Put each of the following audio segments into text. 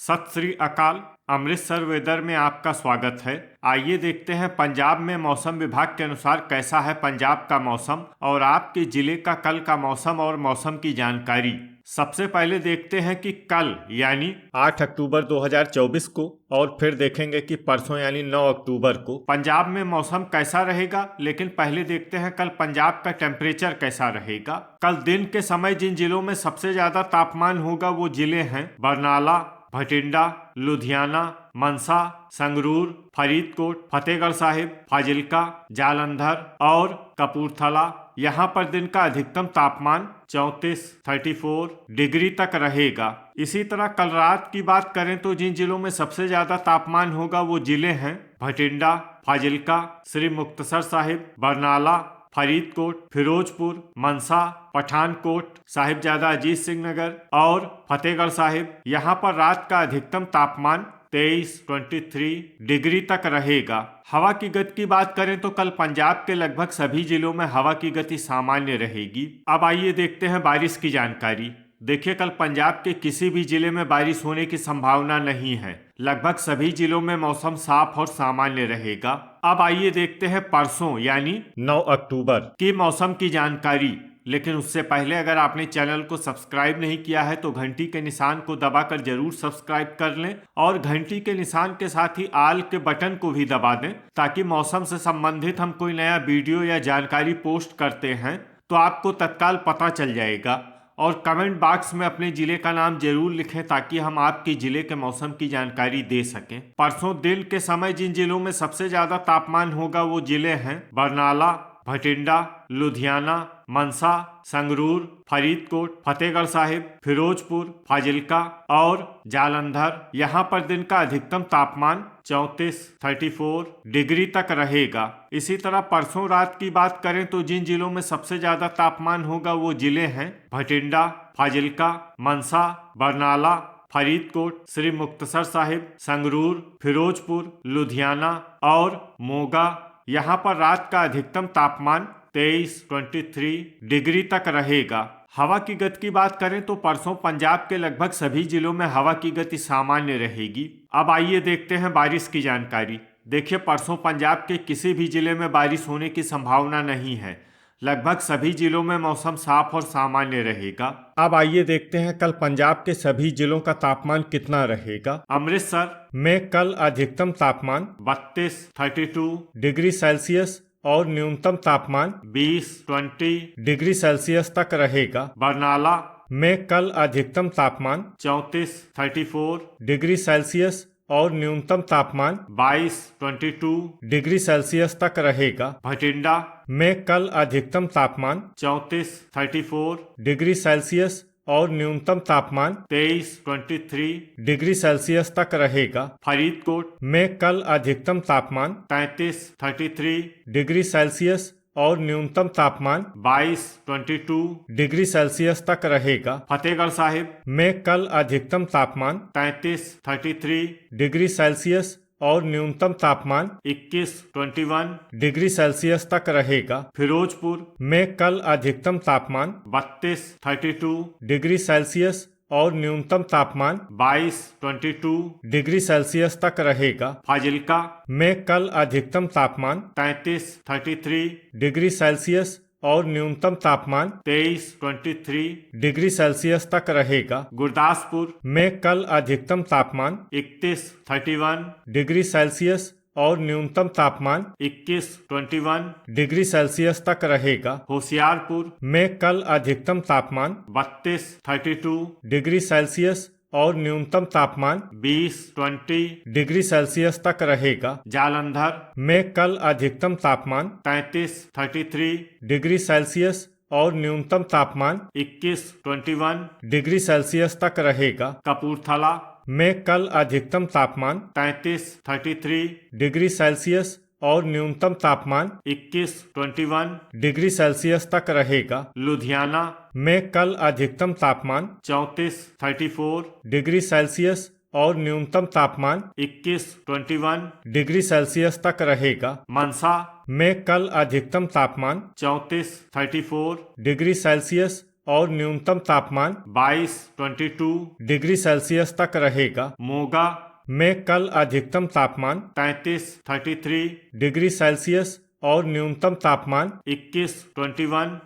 सत श्री अकाल। अमृतसर वेदर में आपका स्वागत है। आइए देखते हैं पंजाब में मौसम विभाग के अनुसार कैसा है पंजाब का मौसम और आपके जिले का कल का मौसम और मौसम की जानकारी। सबसे पहले देखते हैं कि कल यानी 8 अक्टूबर 2024 को और फिर देखेंगे कि परसों यानी 9 अक्टूबर को पंजाब में मौसम कैसा रहेगा। लेकिन पहले देखते हैं कल पंजाब का टेम्परेचर कैसा रहेगा। कल दिन के समय जिन जिलों में सबसे ज्यादा तापमान होगा वो जिले हैं बरनाला, भटिंडा, लुधियाना, मनसा, संगरूर, फरीदकोट, फतेहगढ़ साहिब, फाजिल्का, जालंधर और कपूरथला। यहाँ पर दिन का अधिकतम तापमान 34 डिग्री तक रहेगा। इसी तरह कल रात की बात करें तो जिन जिलों में सबसे ज्यादा तापमान होगा वो जिले हैं भटिंडा, फाजिल्का, श्री मुक्तसर साहिब, बरनाला, फरीदकोट, फिरोजपुर, मनसा, पठानकोट, साहिबजादा अजीत सिंह नगर और फतेहगढ़ साहिब। यहाँ पर रात का अधिकतम तापमान 23 डिग्री तक रहेगा। हवा की गति की बात करें तो कल पंजाब के लगभग सभी जिलों में हवा की गति सामान्य रहेगी। अब आइए देखते हैं बारिश की जानकारी। देखिए, कल पंजाब के किसी भी जिले में बारिश होने की संभावना नहीं है। लगभग सभी जिलों में मौसम साफ और सामान्य रहेगा। अब आइए देखते हैं परसों यानी 9 अक्टूबर की मौसम की जानकारी। लेकिन उससे पहले अगर आपने चैनल को सब्सक्राइब नहीं किया है तो घंटी के निशान को दबाकर जरूर सब्सक्राइब कर लें और घंटी के निशान के साथ ही आल के बटन को भी दबा दें ताकि मौसम से संबंधित हम कोई नया वीडियो या जानकारी पोस्ट करते हैं तो आपको तत्काल पता चल जाएगा। और कमेंट बॉक्स में अपने जिले का नाम जरूर लिखें ताकि हम आपके जिले के मौसम की जानकारी दे सकें। परसों दिन के समय जिन जिलों में सबसे ज्यादा तापमान होगा वो जिले हैं बरनाला, भटिंडा, लुधियाना, मनसा, संगरूर, फरीदकोट, फतेहगढ़ साहिब, फिरोजपुर, फाजिल्का और जालंधर। यहाँ पर दिन का अधिकतम तापमान 34 डिग्री तक रहेगा। इसी तरह परसों रात की बात करें तो जिन जिलों में सबसे ज्यादा तापमान होगा वो जिले हैं भटिंडा, फाजिल्का, मनसा, बरनाला, फरीदकोट, श्री मुक्तसर साहिब, संगरूर, फिरोजपुर, लुधियाना और मोगा। यहाँ पर रात का अधिकतम तापमान 23 डिग्री तक रहेगा। हवा की गति की बात करें तो परसों पंजाब के लगभग सभी जिलों में हवा की गति सामान्य रहेगी। अब आइए देखते हैं बारिश की जानकारी। देखिए, परसों पंजाब के किसी भी जिले में बारिश होने की संभावना नहीं है। लगभग सभी जिलों में मौसम साफ और सामान्य रहेगा। अब आइए देखते हैं कल पंजाब के सभी जिलों का तापमान कितना रहेगा। अमृतसर में कल अधिकतम तापमान 32 डिग्री सेल्सियस और न्यूनतम तापमान 20 डिग्री सेल्सियस तक रहेगा। बरनाला में कल अधिकतम तापमान 34 डिग्री सेल्सियस और न्यूनतम तापमान 22 डिग्री सेल्सियस तक रहेगा। भटिंडा में कल अधिकतम तापमान 34 डिग्री सेल्सियस और न्यूनतम तापमान 23 डिग्री सेल्सियस तक रहेगा। फरीदकोट में कल अधिकतम तापमान 33 डिग्री सेल्सियस और न्यूनतम तापमान 22 डिग्री सेल्सियस तक रहेगा। फतेहगढ़ साहिब में कल अधिकतम तापमान 33 डिग्री सेल्सियस और न्यूनतम तापमान 21 डिग्री सेल्सियस तक रहेगा। फिरोजपुर में कल अधिकतम तापमान 32 डिग्री सेल्सियस और न्यूनतम तापमान 22 डिग्री सेल्सियस तक रहेगा। फाजिल्का में कल अधिकतम तापमान 33 डिग्री सेल्सियस और न्यूनतम तापमान 23 डिग्री सेल्सियस तक रहेगा। गुरदासपुर में कल अधिकतम तापमान 31 डिग्री सेल्सियस और न्यूनतम तापमान 21 डिग्री सेल्सियस तक रहेगा। होशियारपुर में कल अधिकतम तापमान 32 डिग्री सेल्सियस और न्यूनतम तापमान 20 डिग्री सेल्सियस तक रहेगा। जालंधर में कल अधिकतम तापमान 33 डिग्री सेल्सियस और न्यूनतम तापमान 21 डिग्री सेल्सियस तक रहेगा। कपूरथला में कल अधिकतम तापमान 33 डिग्री सेल्सियस और न्यूनतम तापमान 21 डिग्री सेल्सियस तक रहेगा। लुधियाना में कल अधिकतम तापमान 34 डिग्री सेल्सियस और न्यूनतम तापमान 21 डिग्री सेल्सियस तक रहेगा। मनसा में कल अधिकतम तापमान 34 डिग्री सेल्सियस और न्यूनतम तापमान 22 डिग्री सेल्सियस तक रहेगा। मोगा में कल अधिकतम तापमान 33 डिग्री सेल्सियस और न्यूनतम तापमान 21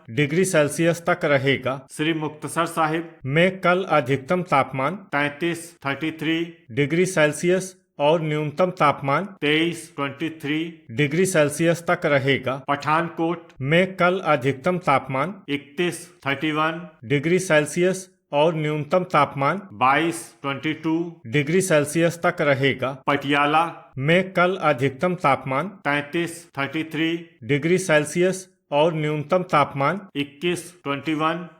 डिग्री सेल्सियस तक रहेगा। श्री मुक्तसर साहिब में कल अधिकतम तापमान 33 डिग्री सेल्सियस और न्यूनतम तापमान 23 डिग्री सेल्सियस तक रहेगा। पठानकोट में कल अधिकतम तापमान 31 डिग्री सेल्सियस और न्यूनतम तापमान 22 डिग्री सेल्सियस तक रहेगा। पटियाला में कल अधिकतम तापमान 33 डिग्री सेल्सियस और न्यूनतम तापमान 21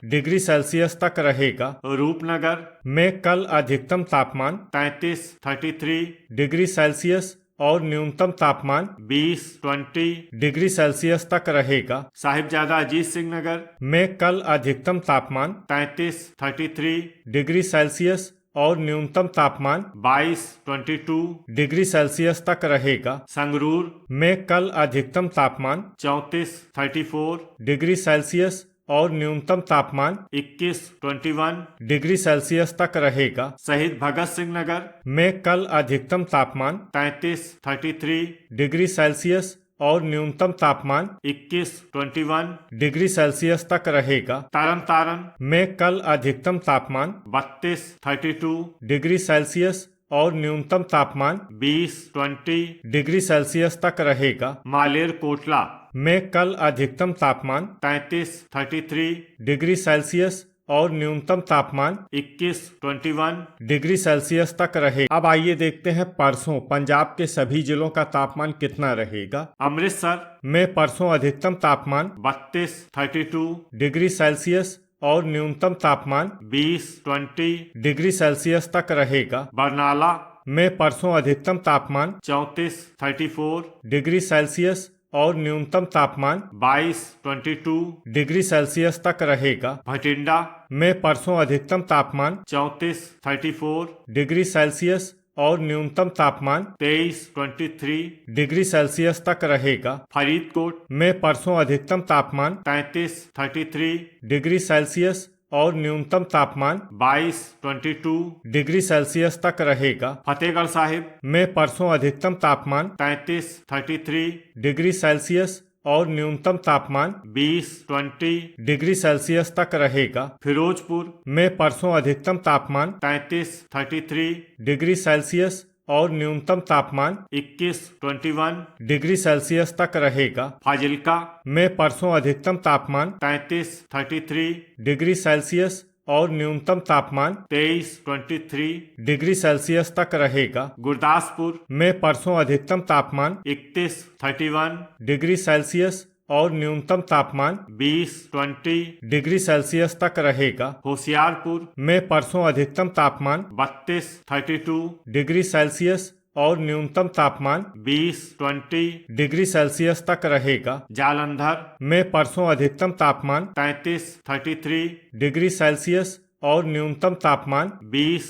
डिग्री सेल्सियस तक रहेगा। रूपनगर में कल अधिकतम तापमान 33 डिग्री सेल्सियस और न्यूनतम तापमान 20 डिग्री सेल्सियस तक रहेगा। साहिबजादा अजीत सिंह नगर में कल अधिकतम तापमान 33 डिग्री सेल्सियस और न्यूनतम तापमान 22 डिग्री सेल्सियस तक रहेगा। संगरूर में कल अधिकतम तापमान 34 डिग्री सेल्सियस और न्यूनतम तापमान 21 डिग्री सेल्सियस तक रहेगा। शहीद भगत सिंह नगर में कल अधिकतम तापमान 33 डिग्री सेल्सियस और न्यूनतम तापमान 21 डिग्री सेल्सियस तक रहेगा। तरन तारण में कल अधिकतम तापमान 32 डिग्री सेल्सियस और न्यूनतम तापमान 20 डिग्री सेल्सियस तक रहेगा। मालेर कोटला में कल अधिकतम तापमान 33 डिग्री सेल्सियस और न्यूनतम तापमान 21 डिग्री सेल्सियस तक रहेगा। अब आइए देखते हैं परसों पंजाब के सभी जिलों का तापमान कितना रहेगा। अमृतसर में परसों अधिकतम तापमान 32 डिग्री सेल्सियस और न्यूनतम तापमान 20 डिग्री सेल्सियस तक रहेगा। बरनाला में परसों अधिकतम तापमान 34 डिग्री सेल्सियस और न्यूनतम तापमान 22 डिग्री सेल्सियस तक रहेगा। भटिंडा में परसों अधिकतम तापमान 34 डिग्री सेल्सियस और न्यूनतम तापमान 23 डिग्री सेल्सियस तक रहेगा। फरीदकोट में परसों अधिकतम तापमान 33 डिग्री सेल्सियस और न्यूनतम तापमान 22 डिग्री सेल्सियस तक रहेगा। फतेहगढ़ साहिब में परसों अधिकतम तापमान 33 डिग्री सेल्सियस और न्यूनतम तापमान 20 डिग्री सेल्सियस तक रहेगा। फिरोजपुर में परसों अधिकतम तापमान 33 डिग्री सेल्सियस और न्यूनतम तापमान 21 डिग्री सेल्सियस तक रहेगा। फाजिल्का में परसों अधिकतम तापमान 33 डिग्री सेल्सियस और न्यूनतम तापमान 23 डिग्री सेल्सियस तक रहेगा। गुरदासपुर में परसों अधिकतम तापमान 31 डिग्री सेल्सियस और न्यूनतम तापमान 20 डिग्री सेल्सियस तक रहेगा। होशियारपुर में परसों अधिकतम तापमान 32 डिग्री सेल्सियस और न्यूनतम तापमान 20 डिग्री सेल्सियस तक रहेगा। जालंधर में परसों अधिकतम तापमान 33 डिग्री सेल्सियस और न्यूनतम तापमान 20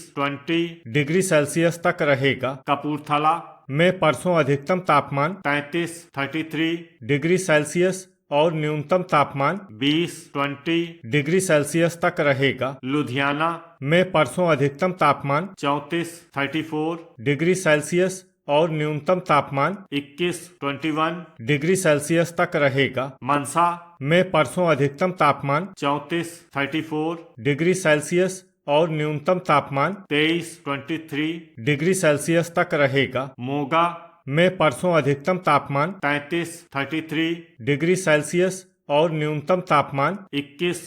डिग्री सेल्सियस तक रहेगा। कपूरथला में परसों अधिकतम तापमान 33 डिग्री सेल्सियस और न्यूनतम तापमान 20 डिग्री सेल्सियस तक रहेगा। लुधियाना में परसों अधिकतम तापमान 34 डिग्री सेल्सियस और न्यूनतम तापमान 21 डिग्री सेल्सियस तक रहेगा। मनसा में परसों अधिकतम तापमान 34 डिग्री सेल्सियस और न्यूनतम तापमान 23 डिग्री सेल्सियस तक रहेगा। मोगा में परसों अधिकतम तापमान 33 डिग्री सेल्सियस और न्यूनतम तापमान 21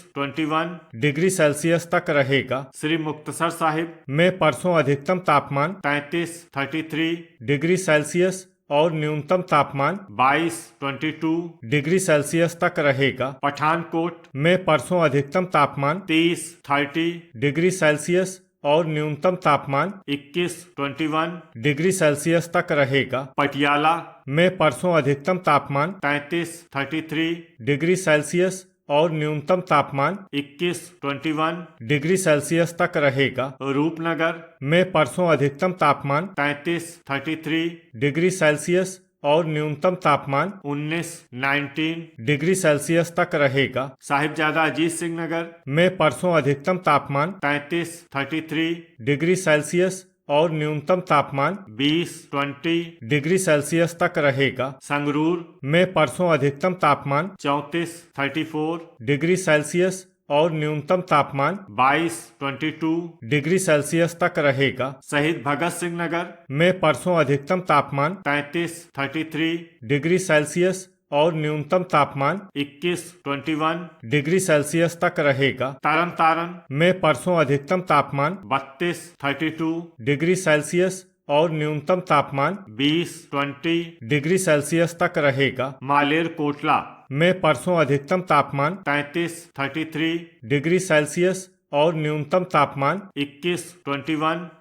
डिग्री सेल्सियस तक रहेगा। श्री मुक्तसर साहिब में परसों अधिकतम तापमान 33 डिग्री सेल्सियस और न्यूनतम तापमान 22 डिग्री सेल्सियस तक रहेगा। पठानकोट में परसों अधिकतम तापमान 30 डिग्री सेल्सियस और न्यूनतम तापमान 21 डिग्री सेल्सियस तक रहेगा। पटियाला में परसों अधिकतम तापमान 33 डिग्री सेल्सियस और न्यूनतम तापमान 21 डिग्री सेल्सियस तक रहेगा। रूपनगर में परसों अधिकतम तापमान 33 डिग्री सेल्सियस और न्यूनतम तापमान 19 डिग्री सेल्सियस तक रहेगा। साहिबजादा अजीत सिंह नगर में परसों अधिकतम तापमान 33 डिग्री सेल्सियस और न्यूनतम तापमान 20 डिग्री सेल्सियस तक रहेगा। संगरूर में परसों अधिकतम तापमान 34 डिग्री सेल्सियस और न्यूनतम तापमान 22 डिग्री सेल्सियस तक रहेगा। शहीद भगत सिंह नगर में परसों अधिकतम तापमान 33 डिग्री सेल्सियस और न्यूनतम तापमान 21 डिग्री सेल्सियस तक रहेगा। तरन तारण में परसों अधिकतम तापमान 32 डिग्री सेल्सियस और न्यूनतम तापमान 20 डिग्री सेल्सियस तक रहेगा। मालेर कोटला में परसों अधिकतम तापमान 33 डिग्री सेल्सियस और न्यूनतम तापमान 21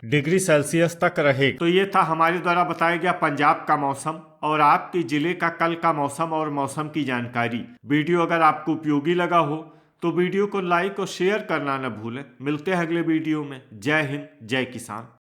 डिग्री सेल्सियस तक रहेगा। तो ये था हमारे द्वारा बताया गया पंजाब का मौसम और आपके जिले का कल का मौसम और मौसम की जानकारी। वीडियो अगर आपको उपयोगी लगा हो तो वीडियो को लाइक और शेयर करना न भूलें। मिलते हैं अगले वीडियो में। जय हिंद, जय किसान।